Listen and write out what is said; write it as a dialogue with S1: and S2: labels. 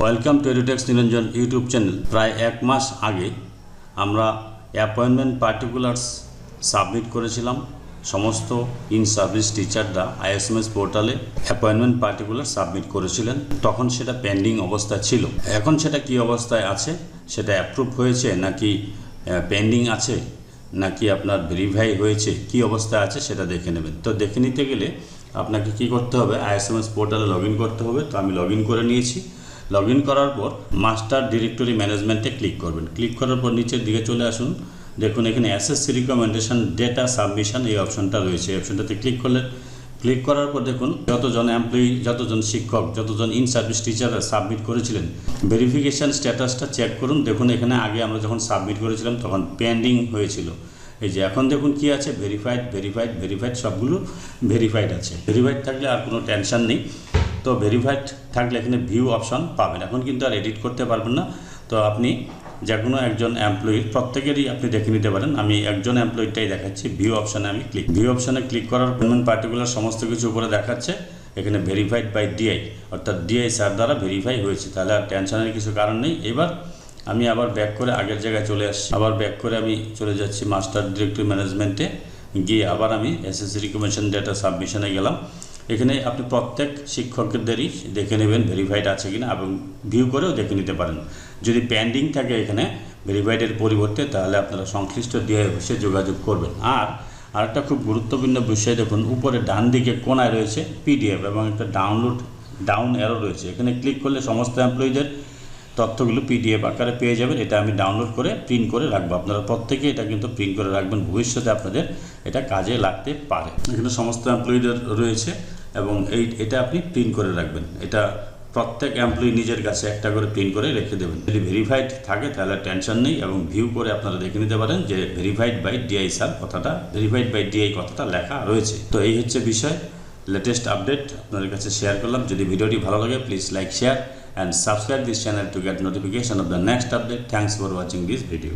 S1: Welcome to এডুটেক্স Niranjan YouTube channel. প্রায় এক মাস আগে আমরা অ্যাপয়েন্টমেন্ট পার্টিকুলার্স সাবমিট করেছিলাম। সমস্ত ইন সার্ভিস টিচাররা আইএসএমএস পোর্টালে অ্যাপয়েন্টমেন্ট পার্টিকুলার সাবমিট করেছিলেন। তখন সেটা পেন্ডিং অবস্থায় ছিল। এখন সেটা কি অবস্থায় আছে, সেটা অ্যাপ্রুভ হয়েছে নাকি পেন্ডিং আছে, নাকি আপনার ভেরিফাই হয়েছে, কি অবস্থায় আছে সেটা দেখে নেবেন। তো দেখে নিতে গেলে আপনাকে কি করতে হবে, আইএসএমএস পোর্টালে লগ ইন করতে হবে। তো আমি লগ ইন করে নিয়েছি। লগ ইন করার পর মাস্টার ডিরেক্টরি ম্যানেজমেন্টে ক্লিক করবেন। ক্লিক করার পর নিচের দিকে চলে আসুন। দেখুন এখানে এসএসসি রিকমেন্ডেশন ডেটা সাবমিশন এই অপশনটা রয়েছে। এই অপশনটাতে ক্লিক করলেন। ক্লিক করার পর দেখুন যতজন এমপ্লয়ি, যতজন শিক্ষক, যতজন ইন সার্ভিস টিচাররা সাবমিট করেছিলেন ভেরিফিকেশান স্ট্যাটাসটা চেক করুন। দেখুন এখানে আগে আমরা যখন সাবমিট করেছিলাম তখন পেন্ডিং হয়েছিল। এই যে এখন দেখুন কি আছে, ভেরিফাইড ভেরিফাইড ভেরিফাইড, সবগুলো ভেরিফাইড আছে। ভেরিফাইড থাকলে আর কোনো টেনশন নেই। তো ভেরিফাইড থাকলে এখানে ভিউ অপশন পাবেন। এখন কিন্তু আর এডিট করতে পারবেন না। তো আপনি যে কোনো একজন এমপ্লয়ির প্রত্যেকেরই আপনি দেখে নিতে পারেন। আমি একজন এমপ্লয়িটাই দেখাচ্ছি। ভিউ অপশানে আমি ভিউ অপশানে ক্লিক করার পেমেন্ট পার্টিকুলার সমস্ত কিছু উপরে দেখাচ্ছে। এখানে ভেরিফাইড বাই ডিআই, অর্থাৎ ডিআই স্যার দ্বারা ভেরিফাই হয়েছে। তাহলে আর টেনশনের কিছু কারণ নেই। এবার আমি আবার ব্যাক করে আগের জায়গায় চলে আসছি। আবার ব্যাক করে আমি চলে যাচ্ছি মাস্টার ডিরেক্টরি ম্যানেজমেন্টে গিয়ে আবার আমি এসএসসি রিকমেন্ডেশন ডেটা সাবমিশনে গেলাম। এখানে আপনি প্রত্যেক শিক্ষকদেরই দেখে নেবেন ভেরিফাইড আছে কিনা, এবং ভিউ করেও দেখে নিতে পারেন। যদি পেন্ডিং থাকে এখানে ভেরিফাইডের পরিবর্তে, তাহলে আপনারা সংশ্লিষ্ট ডিআই অফিসে যোগাযোগ করবেন। আর আরেকটা খুব গুরুত্বপূর্ণ বিষয় দেখুন, উপরে ডান দিকে কোনায় রয়েছে পিডিএফ এবং একটা ডাউন অ্যারো রয়েছে। এখানে ক্লিক করলে সমস্ত এমপ্লয়ীদের তথ্যগুলো পিডিএফ আকারে পেয়ে যাবেন। এটা আমি ডাউনলোড করে প্রিন্ট করে রাখবো। আপনারা প্রত্যেকে এটা কিন্তু প্রিন্ট করে রাখবেন, ভবিষ্যতে আপনাদের এটা কাজে লাগতে পারে। এখানে সমস্ত এমপ্লয়ীদের রয়েছে এবং এটা আপনি প্রিন্ট করে রাখবেন। এটা প্রত্যেক এমপ্লয়ি নিজের কাছে একটা করে প্রিন্ট করে রেখে দেবেন। যদি ভেরিফাইড থাকে তাহলে টেনশন নেই, এবং ভিউ করে আপনারা দেখে নিতে পারেন যে ভেরিফাইড বাই ডিআই স্যার কথাটা, ভেরিফাইড বাই ডিআই কথাটা লেখা রয়েছে। তো এই হচ্ছে বিষয়, লেটেস্ট আপডেট আপনাদের কাছে শেয়ার করলাম। যদি ভিডিওটি ভালো লাগে please like, share and subscribe this channel to get notification of the next update. Thanks for watching this video.